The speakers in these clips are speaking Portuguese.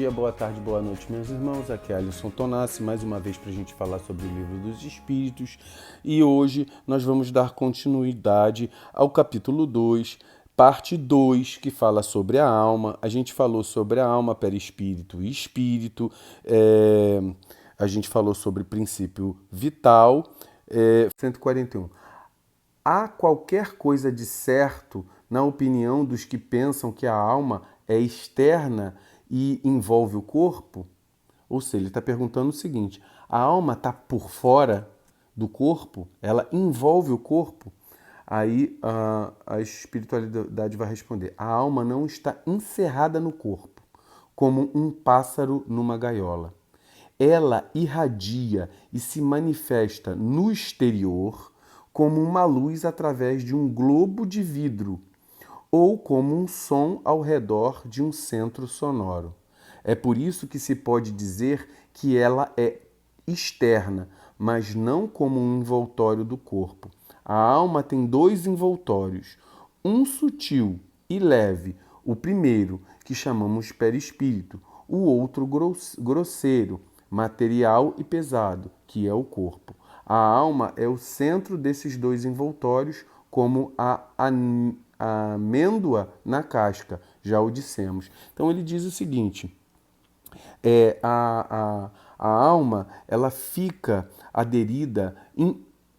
dia, boa tarde, boa noite, meus irmãos. Aqui é Alisson Tonassi, mais uma vez para a gente falar sobre o Livro dos Espíritos. E hoje nós vamos dar continuidade ao capítulo 2, parte 2, que fala sobre a alma. A gente falou sobre a alma, perispírito e espírito. A gente falou sobre princípio vital. 141. Há qualquer coisa de certo na opinião dos que pensam que a alma é externa e envolve o corpo? Ou seja, ele está perguntando o seguinte: a alma está por fora do corpo? Ela envolve o corpo? Aí a espiritualidade vai responder: a alma não está encerrada no corpo, como um pássaro numa gaiola. Ela irradia e se manifesta no exterior como uma luz através de um globo de vidro ou como um som ao redor de um centro sonoro. É por isso que se pode dizer que ela é externa, mas não como um envoltório do corpo. A alma tem dois envoltórios, um sutil e leve, o primeiro, que chamamos perispírito, o outro grosseiro, material e pesado, que é o corpo. A alma é o centro desses dois envoltórios, como a amêndoa na casca, já o dissemos. Então ele diz o seguinte: a alma ela fica aderida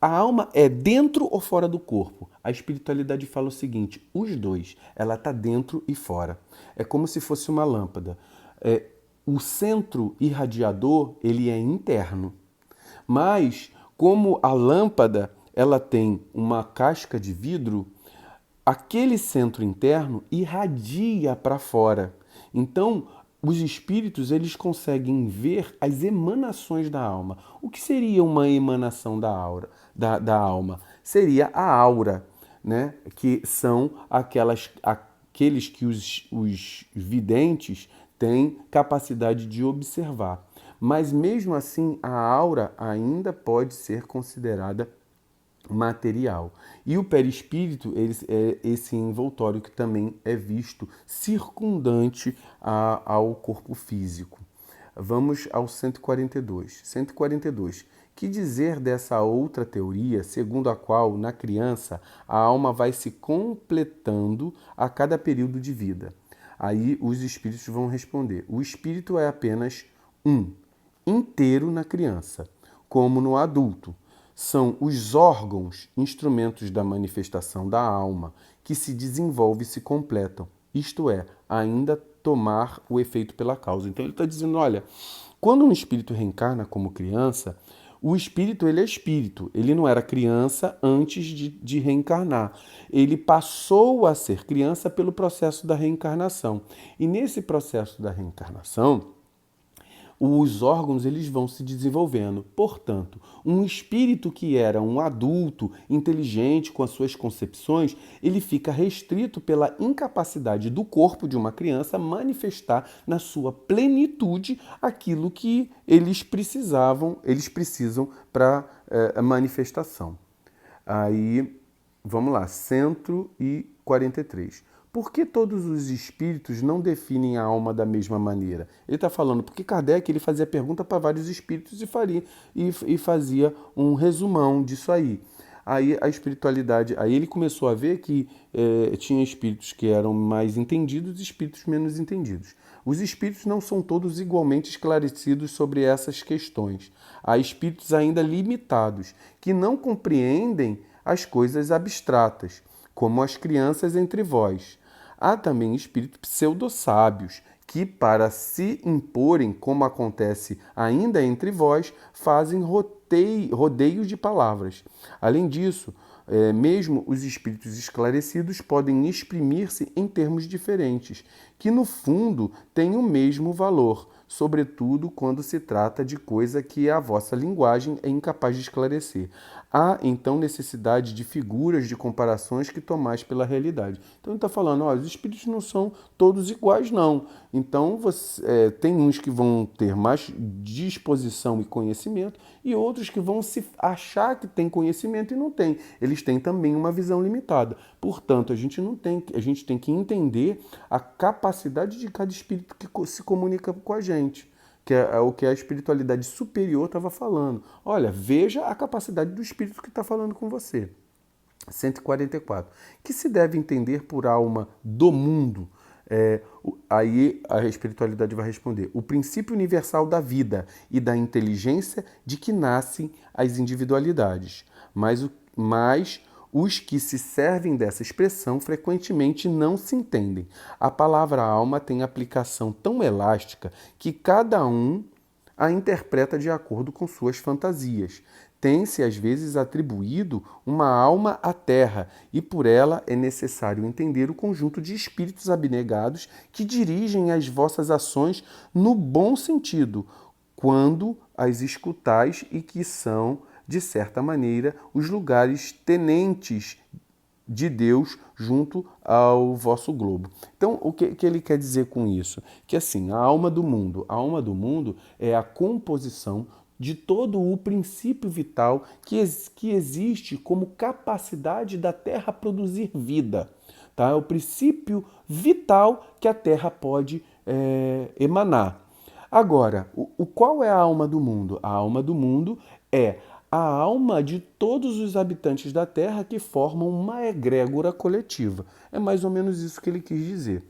a alma é dentro ou fora do corpo? A espiritualidade fala o seguinte: os dois, ela está dentro e fora. É como se fosse uma lâmpada. O centro irradiador ele é interno, mas como a lâmpada ela tem uma casca de vidro, aquele centro interno irradia para fora. Então, os espíritos eles conseguem ver as emanações da alma. O que seria uma emanação da alma? Seria a aura, né? Que são aqueles que os videntes têm capacidade de observar. Mas mesmo assim, a aura ainda pode ser considerada material. E o perispírito é esse envoltório que também é visto circundante ao corpo físico. Vamos ao 142. 142. Que dizer dessa outra teoria, segundo a qual, na criança, a alma vai se completando a cada período de vida? Aí os espíritos vão responder: o espírito é apenas inteiro na criança, como no adulto. São os órgãos, instrumentos da manifestação da alma, que se desenvolvem e se completam, isto é, ainda tomar o efeito pela causa. Então ele está dizendo, olha, quando um espírito reencarna como criança, o espírito ele é espírito, ele não era criança antes de reencarnar. Ele passou a ser criança pelo processo da reencarnação. E nesse processo da reencarnação, os órgãos eles vão se desenvolvendo. Portanto, um espírito que era um adulto, inteligente com as suas concepções, ele fica restrito pela incapacidade do corpo de uma criança manifestar na sua plenitude aquilo que eles precisam para a manifestação. Aí, vamos lá, 143. Por que todos os espíritos não definem a alma da mesma maneira? Ele está falando porque Kardec ele fazia pergunta para vários espíritos e fazia um resumão disso aí. Aí a espiritualidade, aí ele começou a ver que tinha espíritos que eram mais entendidos e espíritos menos entendidos. Os espíritos não são todos igualmente esclarecidos sobre essas questões. Há espíritos ainda limitados, que não compreendem as coisas abstratas, como as crianças entre vós. Há também espíritos pseudo-sábios, que, para se imporem, como acontece ainda entre vós, fazem rodeios de palavras. Além disso, mesmo os espíritos esclarecidos podem exprimir-se em termos diferentes, que no fundo têm o mesmo valor, sobretudo quando se trata de coisa que a vossa linguagem é incapaz de esclarecer. Há, então, necessidade de figuras, de comparações que tomais pela realidade. Então, ele está falando, olha, os espíritos não são todos iguais, não. Então, tem uns que vão ter mais disposição e conhecimento e outros que vão se achar que tem conhecimento e não tem. Eles têm também uma visão limitada. Portanto, a gente tem que entender a capacidade de cada espírito que se comunica com a gente. Que é o que a espiritualidade superior estava falando. Olha, veja a capacidade do espírito que está falando com você. 144. Que se deve entender por alma do mundo? Aí a espiritualidade vai responder: o princípio universal da vida e da inteligência de que nascem as individualidades. Mas os que se servem dessa expressão frequentemente não se entendem. A palavra alma tem aplicação tão elástica que cada um a interpreta de acordo com suas fantasias. Tem-se às vezes atribuído uma alma à terra, e por ela é necessário entender o conjunto de espíritos abnegados que dirigem as vossas ações no bom sentido, quando as escutais, e que são, de certa maneira, os lugares tenentes de Deus junto ao vosso globo. Então, o que ele quer dizer com isso? Que assim, a alma do mundo é a composição de todo o princípio vital que existe como capacidade da Terra produzir vida. Tá? É o princípio vital que a Terra pode emanar. Agora, qual é a alma do mundo? A alma do mundo é a alma de todos os habitantes da Terra que formam uma egrégora coletiva. É mais ou menos isso que ele quis dizer.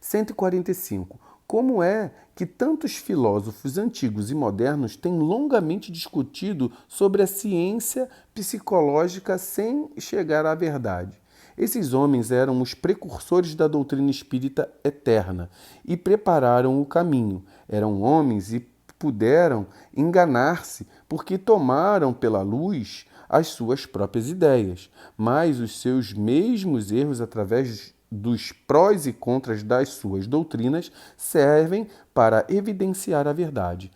145. Como é que tantos filósofos antigos e modernos têm longamente discutido sobre a ciência psicológica sem chegar à verdade? Esses homens eram os precursores da doutrina espírita eterna e prepararam o caminho. Eram homens e puderam enganar-se porque tomaram pela luz as suas próprias ideias, mas os seus mesmos erros através dos prós e contras das suas doutrinas servem para evidenciar a verdade.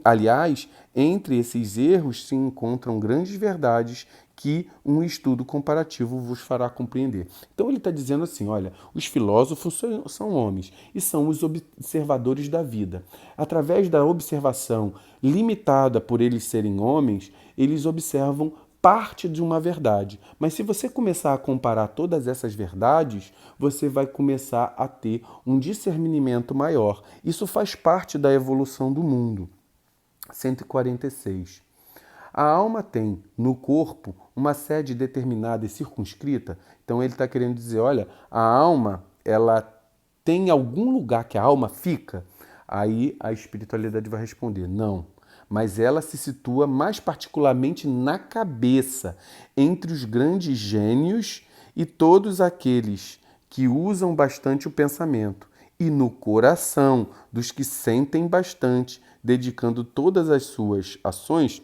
Aliás, entre esses erros se encontram grandes verdades que um estudo comparativo vos fará compreender. Então ele está dizendo assim, olha, os filósofos são homens e são os observadores da vida. Através da observação limitada por eles serem homens, eles observam parte de uma verdade. Mas se você começar a comparar todas essas verdades, você vai começar a ter um discernimento maior. Isso faz parte da evolução do mundo. 146. A alma tem no corpo uma sede determinada e circunscrita. Então ele está querendo dizer, olha, a alma, ela tem algum lugar que a alma fica? Aí a espiritualidade vai responder, não. Mas ela se situa mais particularmente na cabeça, entre os grandes gênios e todos aqueles que usam bastante o pensamento, e no coração dos que sentem bastante, dedicando todas as suas ações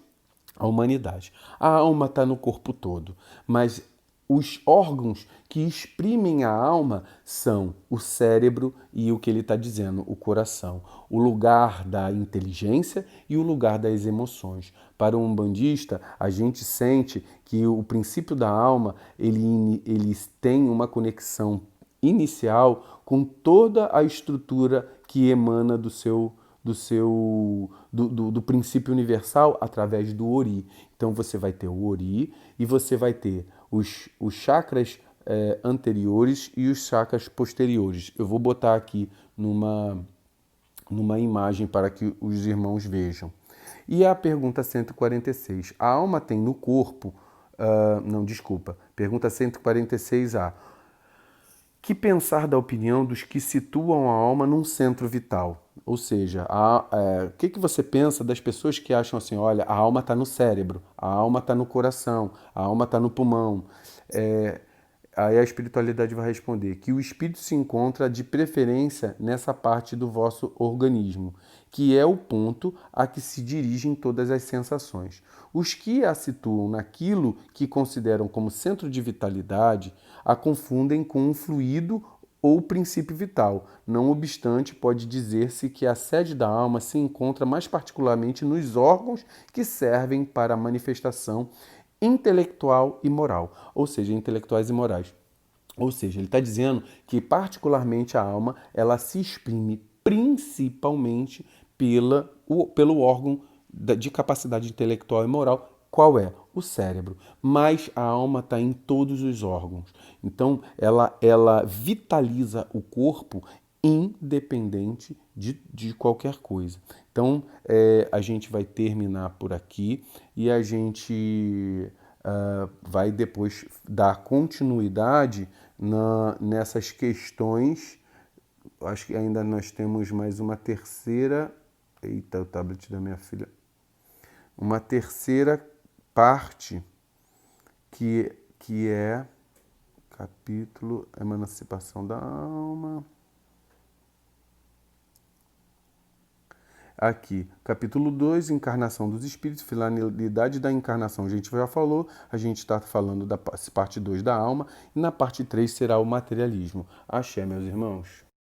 à humanidade. A alma está no corpo todo, mas os órgãos que exprimem a alma são o cérebro e o que ele está dizendo, o coração, o lugar da inteligência e o lugar das emoções. Para um umbandista, a gente sente que o princípio da alma ele tem uma conexão inicial com toda a estrutura que emana do princípio universal através do Ori. Então você vai ter o Ori e você vai ter os chakras anteriores e os chakras posteriores. Eu vou botar aqui numa imagem para que os irmãos vejam. E a pergunta 146. A alma tem no corpo... Pergunta 146A. Que pensar da opinião dos que situam a alma num centro vital? Ou seja, o que você pensa das pessoas que acham assim, olha, a alma está no cérebro, a alma está no coração, a alma está no pulmão. Aí a espiritualidade vai responder que o espírito se encontra de preferência nessa parte do vosso organismo, que é o ponto a que se dirigem todas as sensações. Os que a situam naquilo que consideram como centro de vitalidade a confundem com um fluido ou princípio vital. Não obstante, pode dizer-se que a sede da alma se encontra mais particularmente nos órgãos que servem para a manifestação intelectual e moral, ou seja, intelectuais e morais. Ou seja, ele está dizendo que particularmente a alma ela se exprime principalmente pelo órgão de capacidade intelectual e moral. Qual é? O cérebro. Mas a alma está em todos os órgãos. Então, ela vitaliza o corpo independente de qualquer coisa. Então, a gente vai terminar por aqui e a gente vai depois dar continuidade nessas questões. Acho que ainda nós temos mais uma terceira. Eita, o tablet da minha filha. Uma terceira parte que é capítulo Emancipação da Alma. Aqui, capítulo 2, Encarnação dos Espíritos, finalidade da encarnação. A gente já falou, a gente está falando da parte 2 da alma, e na parte 3 será o materialismo. Axé, meus irmãos.